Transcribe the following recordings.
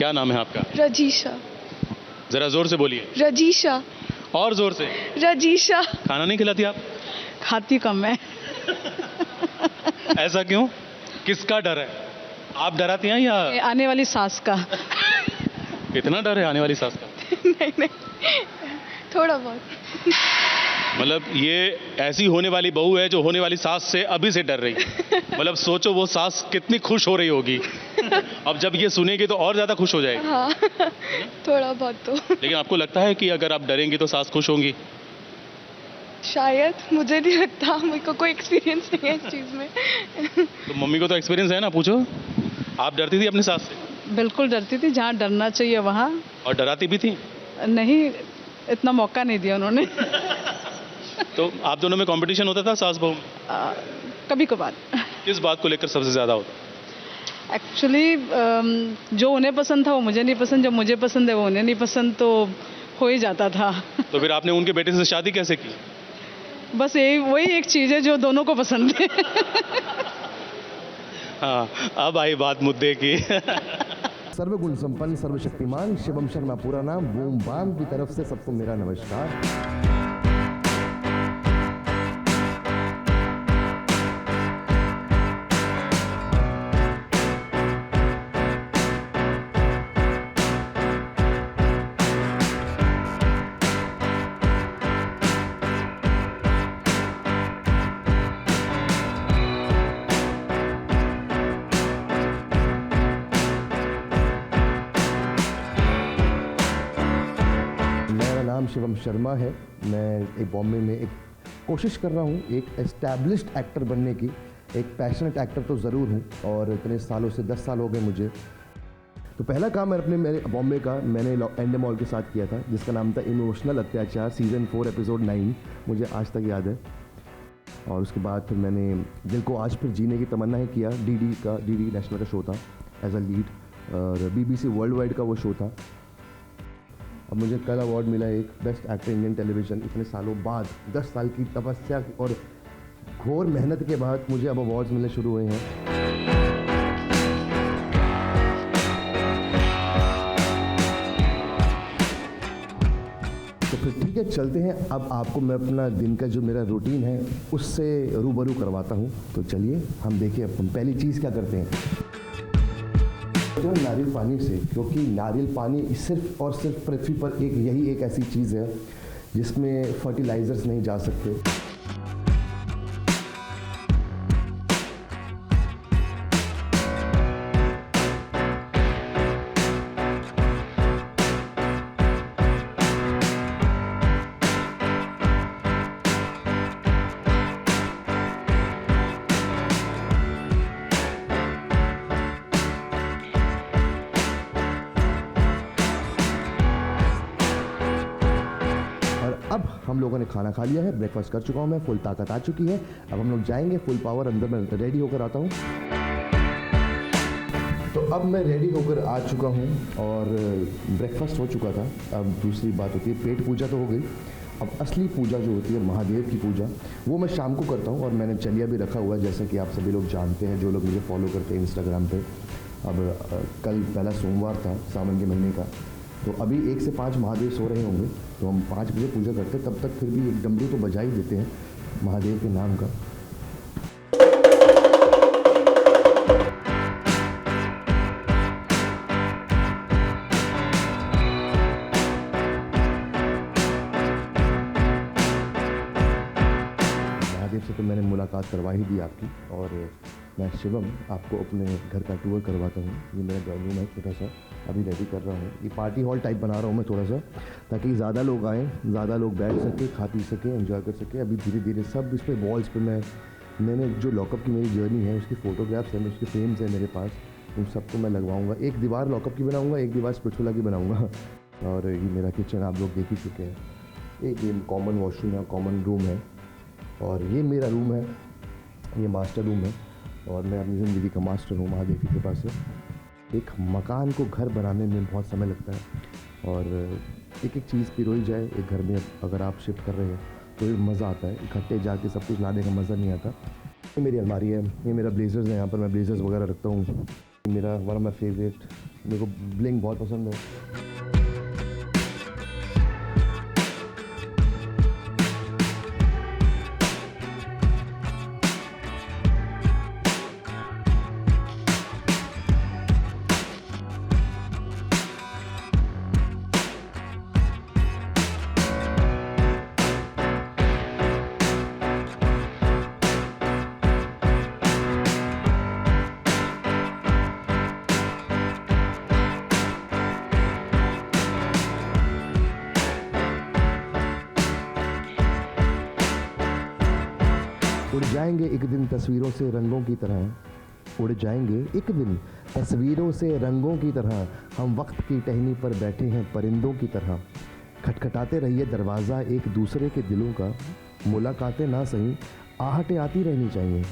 क्या नाम है आपका? रजीशा। ज़रा ज़ोर से बोलिए। रजीशा। और ज़ोर से। रजीशा। खाना नहीं खिलाती आप? खाती कम है। ऐसा क्यों? किसका डर है? आप डराती हैं या आने वाली सास का। कितना डर है आने वाली सास का? नहीं नहीं, थोड़ा बहुत। मतलब ये ऐसी होने वाली बहू है जो होने वाली सास से अभी से डर रही है। मतलब सोचो वो सास कितनी खुश हो रही होगी। अब जब ये सुनेगी तो और ज़्यादा खुश हो जाएगी। हाँ, थोड़ा बहुत तो। लेकिन आपको लगता है कि अगर आप डरेंगी तो सास खुश होंगी? शायद, मुझे नहीं लगता, मेरे को कोई एक्सपीरियंस नहीं है इस चीज़ में। तो मम्मी को तो एक्सपीरियंस है ना, पूछो। आप डरती थी अपनी सास से? बिल्कुल डरती थी, जहाँ डरना चाहिए वहाँ। और डराती भी थी? नहीं, इतना मौका नहीं दिया उन्होंने। तो आप दोनों में कंपटीशन होता था सास बहू? कभी कभार। किस बात को लेकर सबसे ज़्यादा होता? एक्चुअली जो उन्हें पसंद था वो मुझे नहीं पसंद, जो मुझे पसंद है वो उन्हें नहीं पसंद, तो हो ही जाता था। तो फिर आपने उनके बेटे से शादी कैसे की? बस यही वही एक चीज़ है जो दोनों को पसंद है। हाँ, अब आई बात मुद्दे की। सर्वगुण संपन्न सर्वशक्तिमान शिवम शर्मा पूरा नाम, बूम बाम की तरफ से सबको मेरा नमस्कार। नाम शिवम शर्मा है। मैं एक बॉम्बे में एक कोशिश कर रहा हूँ एक एस्टैब्लिश्ड एक्टर बनने की। एक पैशनेट एक्टर तो ज़रूर हूँ और इतने सालों से 10 साल हो गए मुझे। तो पहला काम मेरे बॉम्बे का मैंने एंडेमॉल के साथ किया था, जिसका नाम था इमोशनल अत्याचार, सीज़न 4 एपिसोड 9, मुझे आज तक याद है। और उसके बाद फिर मैंने दिल को आज फिर जीने की तमन्ना ही किया, डीडी नेशनल का शो था एज अ लीड, और BBC वर्ल्ड वाइड का वो शो था। अब मुझे कल अवार्ड मिला एक बेस्ट एक्टर इंडियन टेलीविज़न, इतने सालों बाद, 10 साल की तपस्या और घोर मेहनत के बाद मुझे अब अवार्ड्स मिलने शुरू हुए हैं। तो फिर ठीक है, चलते हैं। अब आपको मैं अपना दिन का जो मेरा रूटीन है उससे रूबरू करवाता हूँ। तो चलिए हम देखिए, अब हम पहली चीज़ क्या करते हैं तो नारियल पानी से, क्योंकि नारियल पानी सिर्फ और सिर्फ पृथ्वी पर यही एक ऐसी चीज़ है जिसमें फर्टिलाइजर्स नहीं जा सकते। अब हम लोगों ने खाना खा लिया है, ब्रेकफास्ट कर चुका हूँ मैं, फुल ताकत आ चुकी है। अब हम लोग जाएंगे फुल पावर, अंदर मैं रेडी होकर आता हूँ। तो अब मैं रेडी होकर आ चुका हूँ और ब्रेकफास्ट हो चुका था। अब दूसरी बात होती है, पेट पूजा तो हो गई। अब असली पूजा जो होती है महादेव की पूजा, वो मैं शाम को करता हूँ और मैंने चलिया भी रखा हुआ है, जैसा कि आप सभी लोग जानते हैं, जो लोग मुझे फॉलो करते हैं इंस्टाग्राम पे। अब कल पहला सोमवार था सावन के महीने का, तो अभी 1 से 5 महादेव सो रहे होंगे, तो हम 5 बजे पूजा करते हैं। तब तक फिर भी एक डमरू तो बजा ही देते हैं महादेव के नाम का। महादेव से तो मैंने मुलाकात करवा ही दी आपकी, और मैं शिवम आपको अपने घर का टूर करवाता हूँ। ये मेरा ड्राइंग रूम है छोटा सा, अभी रेडी कर रहा हूँ। ये पार्टी हॉल टाइप बना रहा हूँ मैं थोड़ा सा, ताकि ज़्यादा लोग आएँ, ज़्यादा लोग बैठ सके, खा पी सके, एंजॉय कर सके। अभी धीरे धीरे सब इस पर वॉल्स पे मैंने जो लॉकअप की मेरी जर्नी है उसकी फ़ोटोग्राफ्स हैं, उसके फ्रेम्स हैं मेरे पास, उन सबको मैं लगवाऊँगा। एक दीवार लॉकअप की बनाऊँगा, एक दीवार स्पिरिचुअल की बनाऊँगा। और ये मेरा किचन आप लोग देख ही चुके हैं। एक ये कॉमन वॉशरूम है, कॉमन रूम है, और ये मेरा रूम है, ये मास्टर रूम है, और मैं अपनी ज़िंदगी का मास्टर हूँ महादेव की कृपा से। एक मकान को घर बनाने में बहुत समय लगता है, और एक एक चीज़ पिरोई जाए एक घर में। अगर आप शिफ्ट कर रहे हैं तो ये मज़ा आता है, इकट्ठे जाके सब कुछ लाने का मज़ा नहीं आता। ये मेरी अलमारी है, ये मेरा ब्लेजर्स है, यहाँ पर मैं ब्लेजर्स वगैरह रखता हूँ। मेरा वन ऑफ माई फेवरेट, मेरे को ब्लिंग बहुत पसंद है। उड़ जाएंगे एक दिन तस्वीरों से रंगों की तरह, उड़ जाएंगे एक दिन तस्वीरों से रंगों की तरह, हम वक्त की टहनी पर बैठे हैं परिंदों की तरह, खटखटाते रहिए दरवाज़ा एक दूसरे के दिलों का, मुलाकातें ना सही आहटें आती रहनी चाहिए,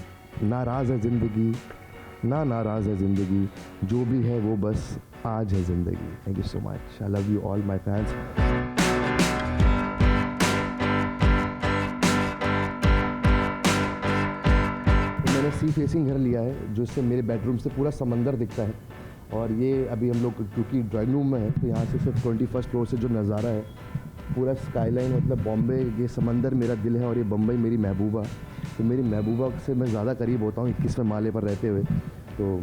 नाराज़ है ज़िंदगी ना नाराज़ है ज़िंदगी, जो भी है वो बस आज है ज़िंदगी। Thank you so much, I love you all my fans. मैंने सी फेसिंग घर लिया है, जो इससे मेरे बेडरूम से पूरा समंदर दिखता है, और ये अभी हम लोग क्योंकि ड्राइंग रूम में है तो यहाँ से सिर्फ 21st फ्लोर से जो नज़ारा है पूरा स्काईलाइन, मतलब बॉम्बे, ये समंदर मेरा दिल है और ये बम्बई मेरी महबूबा, तो मेरी महबूबा से मैं ज़्यादा करीब होता हूँ 21वें माले पर रहते हुए। तो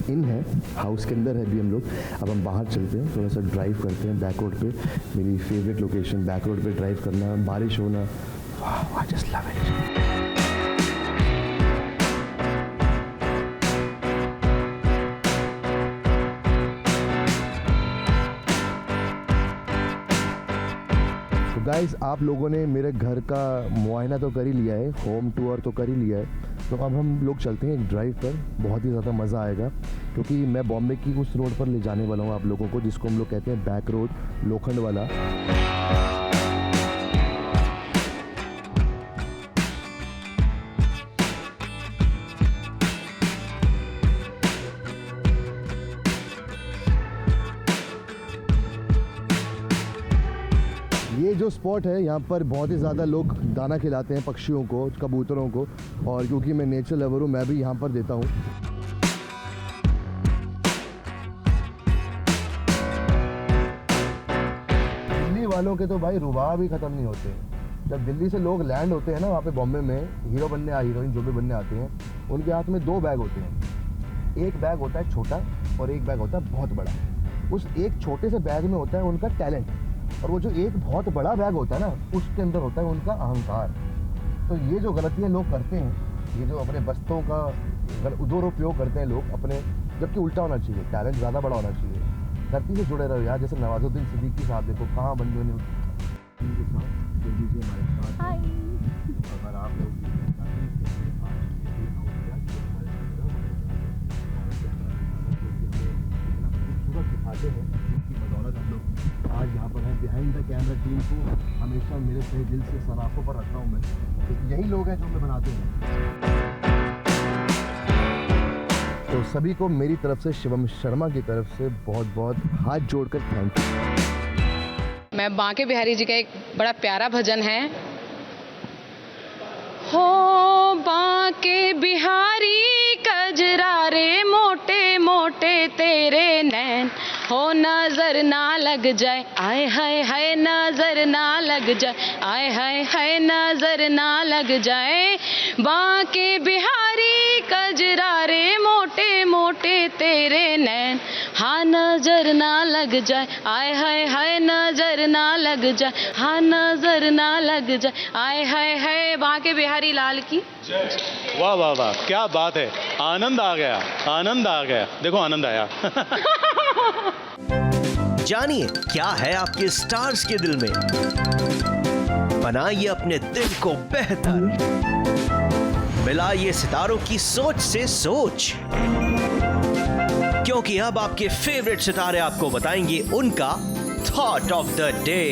इन है, हाउस के अंदर है अभी हम लोग। अब हम बाहर चलते हैं, थोड़ा सा ड्राइव करते हैं बैक रोड पे, मेरी फेवरेट लोकेशन बैक रोड पे ड्राइव करना, बारिश होना, I just love it. Guys, आप लोगों ने मेरे घर का मुआयना तो कर ही लिया है, होम टूर तो कर ही लिया है, तो अब हम लोग चलते हैं एक ड्राइव पर। बहुत ही ज़्यादा मज़ा आएगा क्योंकि मैं बॉम्बे की उस रोड पर ले जाने वाला हूँ आप लोगों को जिसको हम लोग कहते हैं बैक रोड, लोखंड वाला। ये जो स्पॉट है यहाँ पर बहुत ही ज़्यादा लोग दाना खिलाते हैं पक्षियों को, कबूतरों को, और क्योंकि मैं नेचर लवर हूँ मैं भी यहाँ पर देता हूँ। दिल्ली वालों के तो भाई रुबाब ही ख़त्म नहीं होते। जब दिल्ली से लोग लैंड होते हैं ना वहाँ पे बॉम्बे में, हीरो बनने या हीरोइन जो भी बनने आते हैं, उनके हाथ में 2 बैग होते हैं। एक बैग होता है छोटा और एक बैग होता है बहुत बड़ा। उस एक छोटे से बैग में होता है उनका टैलेंट, और वो जो एक बहुत बड़ा बैग होता है ना उसके अंदर होता है उनका अहंकार। तो ये जो गलतियाँ लोग करते हैं, ये जो अपने बस्तों का दुरुपयोग करते हैं लोग अपने, जबकि उल्टा होना चाहिए, टैलेंट ज़्यादा बड़ा होना चाहिए। धरती से जुड़े रहो यार, जैसे नवाजुद्दीन सिद्दीकी साहब देखो कहाँ बंदे ने अगर आप लोग दिखाते हैं इसकी बदौलत हम लोग आज यहाँ पर हैं। बिहाइंड द कैमरा टीम को हमेशा मेरे सही दिल से सराफों पर रखता हूँ मैं, क्योंकि यही लोग हैं जो हमें बनाते हैं। तो सभी को मेरी तरफ से, शिवम शर्मा की तरफ से बहुत बहुत हाथ जोड़कर थैंक यू। मैं बांके बिहारी जी का एक बड़ा प्यारा भजन है, हो बांके बिहारी कजरारे मोटे मोटे तेरे नैन, हो नजर ना लग जाए आए हाय हाय नजर ना लग जाए आए हाय हाय नजर ना लग जाए, बांके बिहारी कजरारे मोटे मोटे तेरे नैन, हाँ नजर ना लग जाए आए हाय हाय नजर ना लग जाए, हाँ नजर ना लग जाए आए हाय हाय। बांके बिहारी लाल की। वाह वाह वाह, क्या बात है, आनंद आ गया, आनंद आ गया, देखो आनंद आया। जानिए क्या है आपके स्टार्स के दिल में, बनाइए अपने दिल को बेहतर, मिलाइए सितारों की सोच से सोच, क्योंकि अब आपके फेवरेट सितारे आपको बताएंगे उनका thought of the day.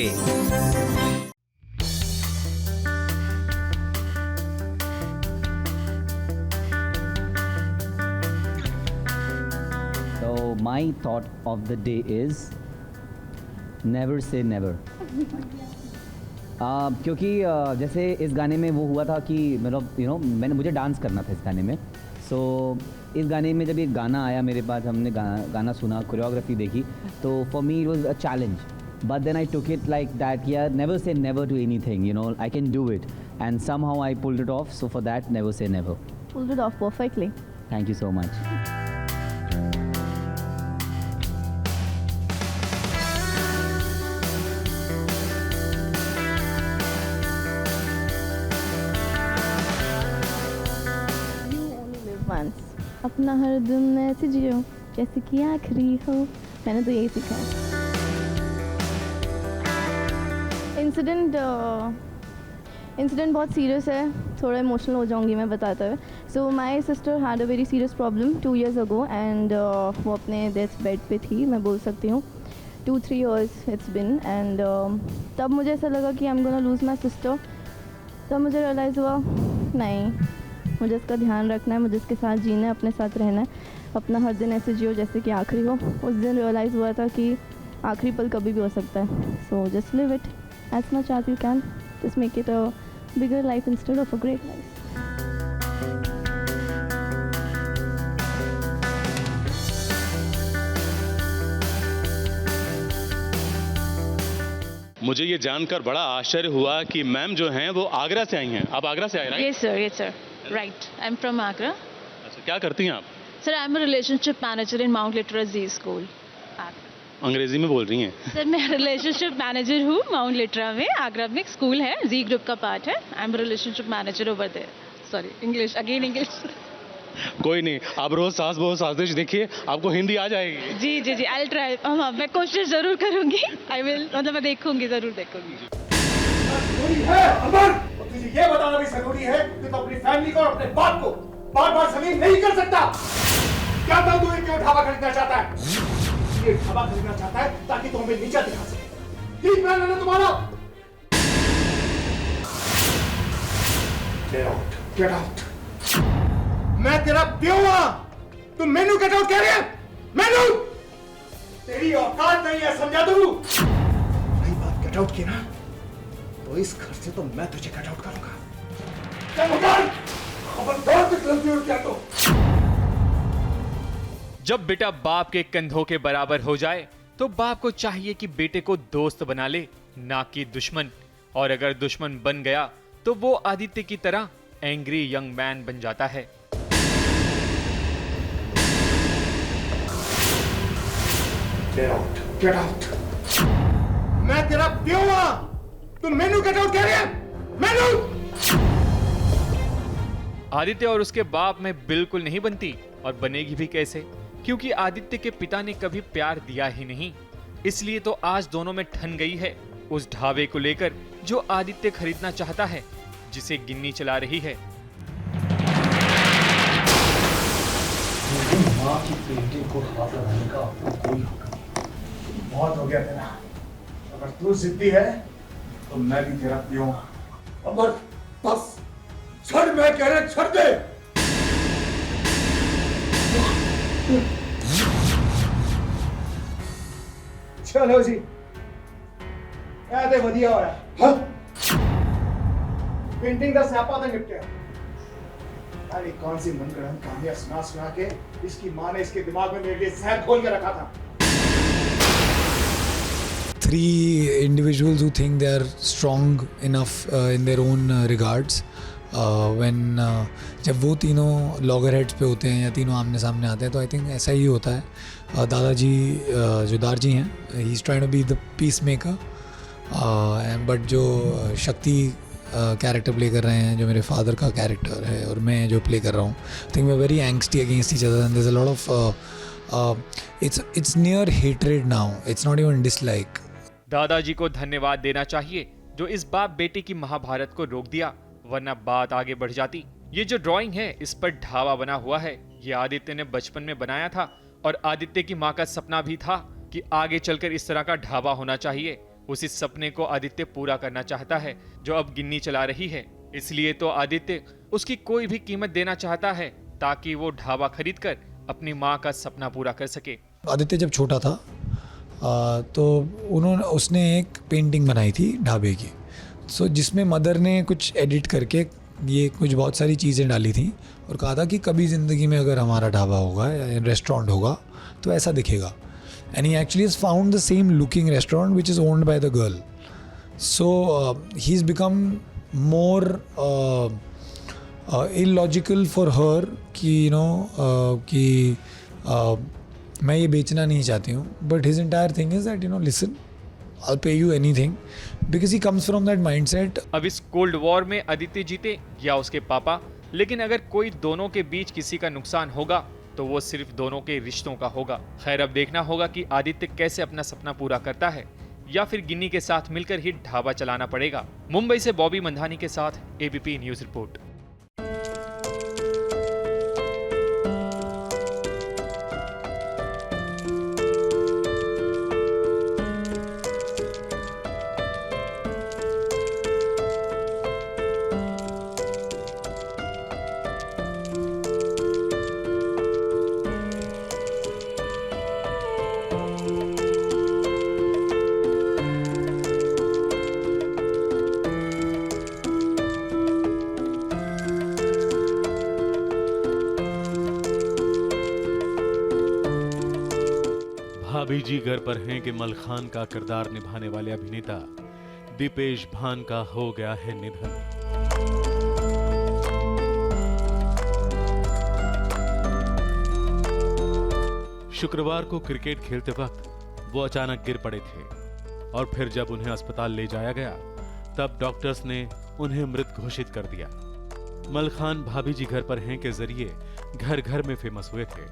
So my thought of the day is never say never. क्योंकि जैसे इस गाने में वो हुआ था कि मतलब मुझे डांस करना था इस गाने में। सो इस गाने में जब एक गाना आया मेरे पास, हमने गाना सुना, कोरियोग्राफी देखी, तो for me it was a challenge, but then I took it like that, यार never say never to anything, I can do it, and somehow I pulled it off. So for that, never say never. Pulled it off perfectly. Thank you so much. Once. अपना हर दिन ऐसे जियो जैसे कि आखिरी हो, मैंने तो यही सीखा है। इंसिडेंट बहुत सीरियस है, थोड़ा इमोशनल हो जाऊंगी मैं बताते हुए। So my sister had a very serious problem 2 years ago, एंड वो अपने डेथ बेड पे थी, मैं बोल सकती हूँ 2-3 years इट्स बिन। एंड तब मुझे ऐसा लगा कि I am gonna lose my sister. तब मुझे रियलाइज़ हुआ नहीं, मुझे इसका ध्यान रखना है, मुझे इसके साथ जीना है, अपने साथ रहना है, अपना हर दिन ऐसे जियो जैसे कि आखिरी हो। उस दिन रियलाइज़ हुआ था कि आखिरी पल कभी भी हो सकता है। So just live it as much as you can, just make it a bigger life instead of a great life. मुझे ये जानकर बड़ा आश्चर्य हुआ कि मैम जो हैं वो आगरा से आई हैं। आप आगरा से आए, right? Yes sir, yes sir. Right. I'm from Agra. अच्छा, क्या करती हैं आप? Sir, I'm a relationship manager in Mount Litera Z School. अंग्रेजी में बोल रही हैं। सर मैं रिलेशनशिप मैनेजर हूँ माउंट लिटरा में। आगरा में एक स्कूल है, जी ग्रुप का पार्ट है। I am relationship manager over there. Sorry, English again English. कोई नहीं, आप रोज सास बहू साजिश देखिए, आपको हिंदी आ जाएगी। जी जी जी, आई ट्राई। हाँ, मैं कोशिश जरूर करूँगी। आई विल, मतलब मैं देखूंगी, जरूर देखूंगी। जरूरी है अमर, और तुझे ये बताना भी जरूरी है कि तू अपनी फैमिली को और अपने बाप को बार-बार जमीन नहीं कर सकता। क्या तू क्यों ढाबा खरीदना चाहता है? ये ढाबा खरीदना चाहता है ताकि तू हमें नीचा दिखा सके। ठीक प्लान है ना तुम्हारा? Get out. मैं तेरा प्यो हूं, तुम मेनू गेट आउट कह रहे हैं? मेनू तेरी औकात नहीं है, समझा तू? रही बात गेट आउट की ना, तो इस घर से तो मैं तुझे कट आउट करूंगा। खबरदार गलती हो क्या तो। जब बेटा बाप के कंधों के बराबर हो जाए तो बाप को चाहिए कि बेटे को दोस्त बना ले, ना कि दुश्मन। और अगर दुश्मन बन गया तो वो आदित्य की तरह एंग्री यंग मैन बन जाता है। Get out. मैं तेरा प्यो हूं, तुम मेनू गेट आउट कह रहे हैं? मेनू। आदित्य और उसके बाप में बिल्कुल नहीं बनती, और बनेगी भी कैसे, क्योंकि आदित्य के पिता ने कभी प्यार दिया ही नहीं। इसलिए तो आज दोनों में ठन गई है उस ढाबे को लेकर जो आदित्य खरीदना चाहता है, जिसे गिन्नी चला रही है। मां की पेटी को हाथ लगाने का कोई हक नहीं। बहुत हो गया तेरा। अगर तू जिद्दी है तो मैं भी तेरा प्यो हूं। अमर बस छड़, मैं कह रहा छड़ दे। चलो जी, ऐसे बढ़िया हो रहा है। पेंटिंग का स्यापा तो निपटे। अरे कौन सी मनगढ़ंत कहानियां सुना सुना के इसकी माँ ने इसके दिमाग में मेरे लिए जहर घोल के रखा था। 3 individuals who think they are strong enough in their own regards. जब वो तीनों लॉगर हेड्स पे होते हैं या तीनों आमने सामने आते हैं, तो आई थिंक ऐसा ही होता है। दादाजी जो दारजी हैं, he is trying to be the peace maker, but जो शक्ति कैरेक्टर प्ले कर रहे हैं, जो मेरे फादर का कैरेक्टर है और मैं जो प्ले कर रहा हूँ, I think we are very angsty against each other and there is a lot of it's near hatred now, it's not even dislike. दादाजी को धन्यवाद देना चाहिए जो इस बाप बेटे की महाभारत को रोक दिया, वरना बात आगे बढ़ जाती। ये जो ड्राइंग है, इस पर ढाबा बना हुआ है, ये आदित्य ने बचपन में बनाया था, और आदित्य की माँ का सपना भी था कि आगे चलकर इस तरह का ढाबा होना चाहिए। उसी सपने को आदित्य पूरा करना चाहता है, जो अब गिन्नी चला रही है। इसलिए तो आदित्य उसकी कोई भी कीमत देना चाहता है ताकि वो ढाबा खरीदकर अपनी माँ का सपना पूरा कर सके। आदित्य जब छोटा था तो उसने एक पेंटिंग बनाई थी ढाबे की, सो जिसमें मदर ने कुछ एडिट करके ये कुछ बहुत सारी चीज़ें डाली थी और कहा था कि कभी ज़िंदगी में अगर हमारा ढाबा होगा या रेस्टोरेंट होगा तो ऐसा दिखेगा. And he actually has found the same looking restaurant which is owned by the girl. So he is become more illogical for her कि कि मैं ये बेचना नहीं चाहती हूँ. But his entire thing is that listen, I'll pay you anything, because he comes from that mindset. अब इस कोल्ड वॉर में आदित्य जीते या उसके पापा, लेकिन अगर कोई दोनों के बीच किसी का नुकसान होगा तो वो सिर्फ दोनों के रिश्तों का होगा. खैर, अब देखना होगा कि आदित्य कैसे अपना सपना पूरा करता है, या फिर गिन्नी के साथ मिलकर ही ढाबा चलाना पड़ेगा. मुंबई से बॉबी मंधानी के साथ एबीपी न्यूज रिपोर्ट. भाभी जी घर पर हैं कि मलखान का किरदार निभाने वाले अभिनेता दीपेश भान का हो गया है निधन. शुक्रवार को क्रिकेट खेलते वक्त वो अचानक गिर पड़े थे और फिर जब उन्हें अस्पताल ले जाया गया तब डॉक्टर्स ने उन्हें मृत घोषित कर दिया. मलखान भाभी जी घर पर हैं के जरिए घर घर में फेमस हुए थे.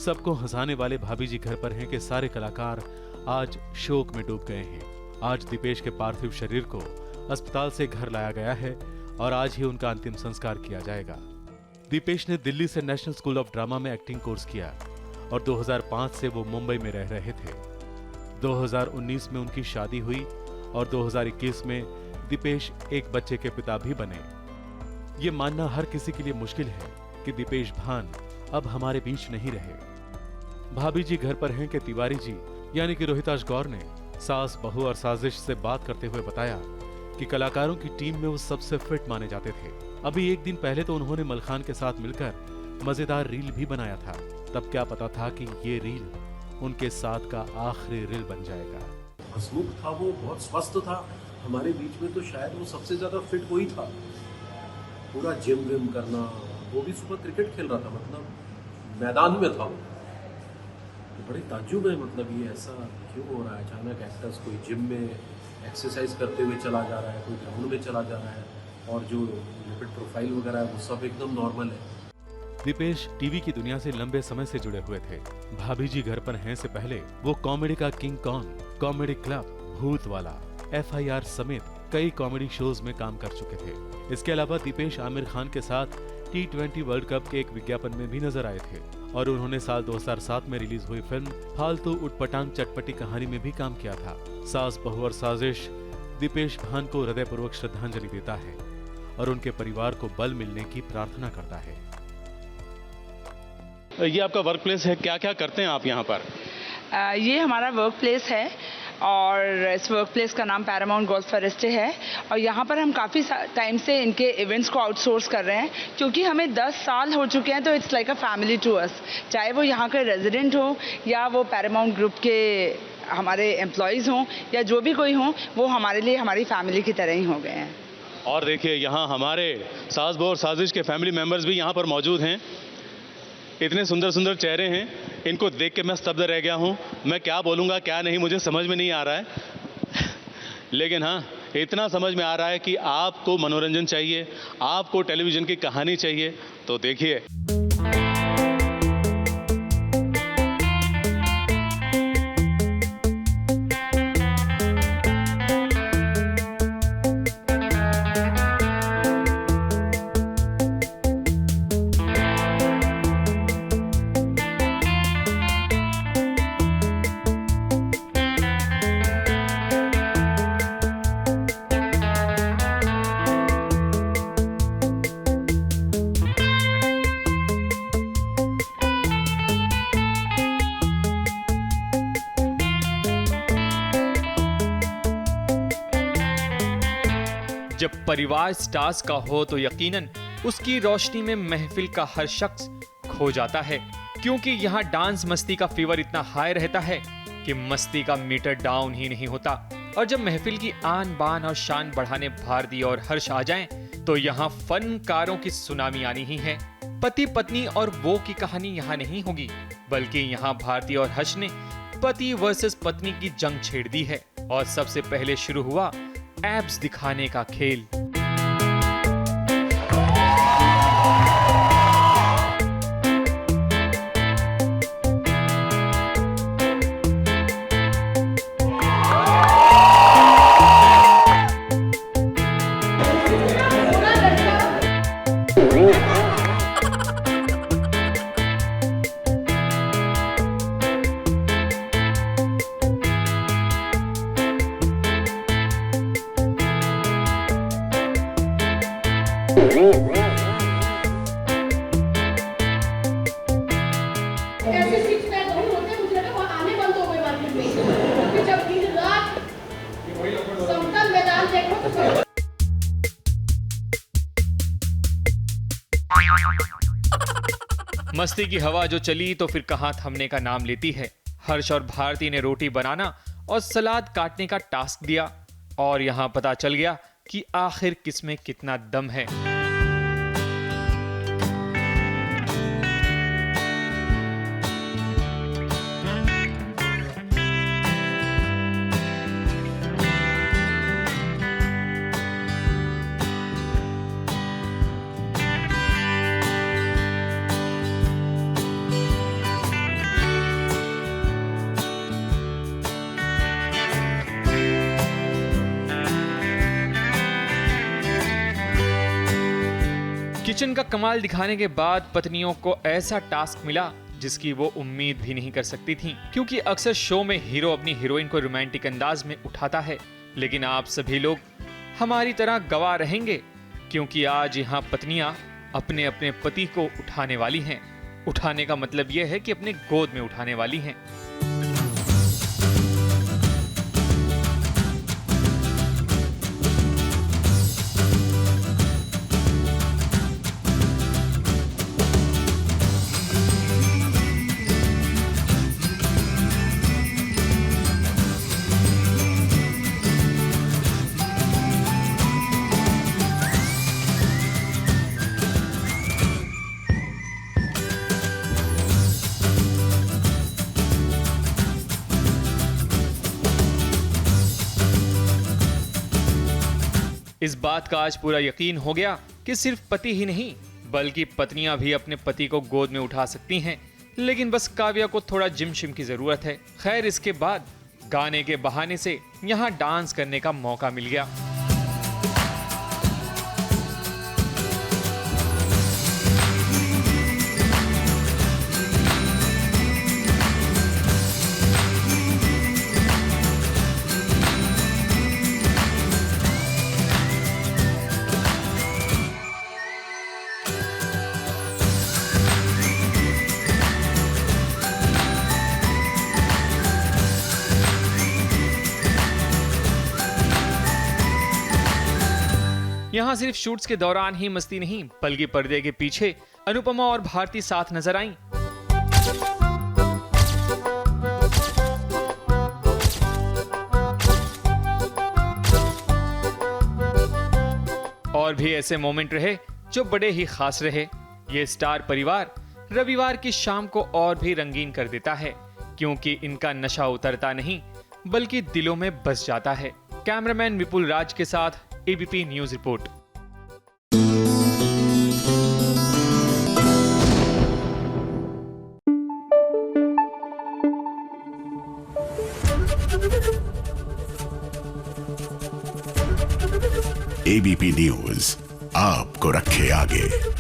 सबको हंसाने वाले भाभी जी घर पर हैं के सारे कलाकार आज शोक में डूब गए हैं. आज दीपेश के पार्थिव शरीर को अस्पताल से घर लाया गया है और आज ही उनका अंतिम संस्कार किया जाएगा. दीपेश ने दिल्ली से नेशनल स्कूल ऑफ ड्रामा में एक्टिंग कोर्स किया और 2005 से वो मुंबई में रह रहे थे. 2019 में उनकी शादी हुई और 2021 में दीपेश एक बच्चे के पिता भी बने. ये मानना हर किसी के लिए मुश्किल है कि दीपेश भान अब हमारे बीच नहीं रहे. भाभी जी घर पर हैं के तिवारी जी यानी कि रोहिताश गौर ने सास बहू और साजिश से बात करते हुए बताया कि कलाकारों की टीम में वो सबसे फिट माने जाते थे. अभी एक दिन पहले तो उन्होंने मलखान के साथ मिलकर मजेदार रील भी बनाया था. तब क्या पता था कि ये रील उनके साथ का आखिरी रील बन जाएगा. हंसमुख था वो, बहुत स्वस्थ था. हमारे बीच में तो शायद वो सबसे ज्यादा फिट वही था. पूरा जिम विम करना, वो भी सुबह क्रिकेट खेल रहा था, मतलब मैदान में था वो. तो बड़े ताज्जुब है, मतलब ये ऐसा क्यों हो रहा है अचानक. एक्टर्स कोई जिम में एक्सरसाइज करते हुए चला जा रहा है, कोई ग्राउंड में चला जा रहा है, और जो लिपिड प्रोफाइल वगैरह है वो सब एकदम नॉर्मल है. दीपेश टीवी की दुनिया से लंबे समय से जुड़े हुए थे. भाभी जी घर पर हैं से पहले वो कॉमेडी का किंग कॉन, कॉमेडी क्लब, भूत वाला, FIR समेत कई कॉमेडी शोज में काम कर चुके थे. इसके अलावा दीपेश आमिर खान के साथ T20 वर्ल्ड कप के एक विज्ञापन में भी नजर आए थे और उन्होंने साल 2007 में रिलीज हुई फिल्म फालतू उटपटांग चटपटी कहानी में भी काम किया था. सास बहू और साजिश दीपेश भान को हृदयपूर्वक श्रद्धांजलि देता है और उनके परिवार को बल मिलने की प्रार्थना करता है. ये आपका वर्क प्लेस है, क्या क्या करते हैं आप यहाँ पर? ये हमारा वर्क प्लेस है और इस वर्क प्लेस का नाम पैरामाउंट गोल्फ फॉरेस्टे है. और यहाँ पर हम काफ़ी टाइम से इनके इवेंट्स को आउटसोर्स कर रहे हैं, क्योंकि हमें 10 साल हो चुके हैं. तो it's like a family to us. चाहे वो यहाँ के रेजिडेंट हो या वो पैरामाउंट ग्रुप के हमारे एम्प्लॉयज़ हों या जो भी कोई हों, वो हमारे लिए हमारी फैमिली की तरह ही हो गए हैं. और देखिए यहाँ हमारे सास बहू और साजिश के फैमिली मेम्बर्स भी यहाँ पर मौजूद हैं. इतने सुंदर सुंदर चेहरे हैं, इनको देख के मैं स्तब्ध रह गया हूँ. मैं क्या बोलूँगा क्या नहीं मुझे समझ में नहीं आ रहा है. लेकिन हाँ, इतना समझ में आ रहा है कि आपको मनोरंजन चाहिए, आपको टेलीविज़न की कहानी चाहिए, तो देखिए. जब परिवार स्टार्स का हो तो यकीनन उसकी रोशनी में महफिल का हर शख्स खो जाता है, क्योंकि यहाँ डांस मस्ती का फीवर इतना हाई रहता है कि मस्ती का मीटर डाउन ही नहीं होता। और जब महफिल की आन बान और शान बढ़ाने भारती और हर्ष आ जाएं, तो यहाँ फनकारों की सुनामी आनी ही है। पति पत्नी और वो की कहानी यहाँ नहीं होगी, बल्कि यहाँ भारती और हर्ष ने पति वर्सेस पत्नी की जंग छेड़ दी है। और सबसे पहले शुरू हुआ एब्स दिखाने का खेल। ऐसे सिक्स पैक नहीं होते, मुझे लगा वहाँ आने बंद हो गए मार्केट में। फिर जब दिन रात समतल मैदान देखो तो मस्ती की हवा जो चली तो फिर कहां थमने का नाम लेती है। हर्ष और भारती ने रोटी बनाना और सलाद काटने का टास्क दिया और यहां पता चल गया कि आखिर किसमें कितना दम है। किचन का कमाल दिखाने के बाद पत्नियों को ऐसा टास्क मिला जिसकी वो उम्मीद भी नहीं कर सकती थीं, क्योंकि अक्सर शो में हीरो अपनी हीरोइन को रोमांटिक अंदाज में उठाता है, लेकिन आप सभी लोग हमारी तरह गवाह रहेंगे, क्योंकि आज यहाँ पत्नियां अपने अपने पति को उठाने वाली हैं। उठाने का मतलब यह है कि अपने गोद में उठाने वाली हैं। इस बात का आज पूरा यकीन हो गया कि सिर्फ पति ही नहीं बल्कि पत्नियां भी अपने पति को गोद में उठा सकती हैं, लेकिन बस काव्या को थोड़ा जिम शिम की जरूरत है। खैर, इसके बाद गाने के बहाने से यहाँ डांस करने का मौका मिल गया। यहाँ सिर्फ शूट्स के दौरान ही मस्ती नहीं बल्कि पर्दे के पीछे अनुपमा और भारती साथ नजर आईं। और भी ऐसे मोमेंट रहे जो बड़े ही खास रहे। ये स्टार परिवार रविवार की शाम को और भी रंगीन कर देता है, क्योंकि इनका नशा उतरता नहीं बल्कि दिलों में बस जाता है। कैमरामैन विपुल राज के साथ ABP news report. ABP news आपको रखे आगे।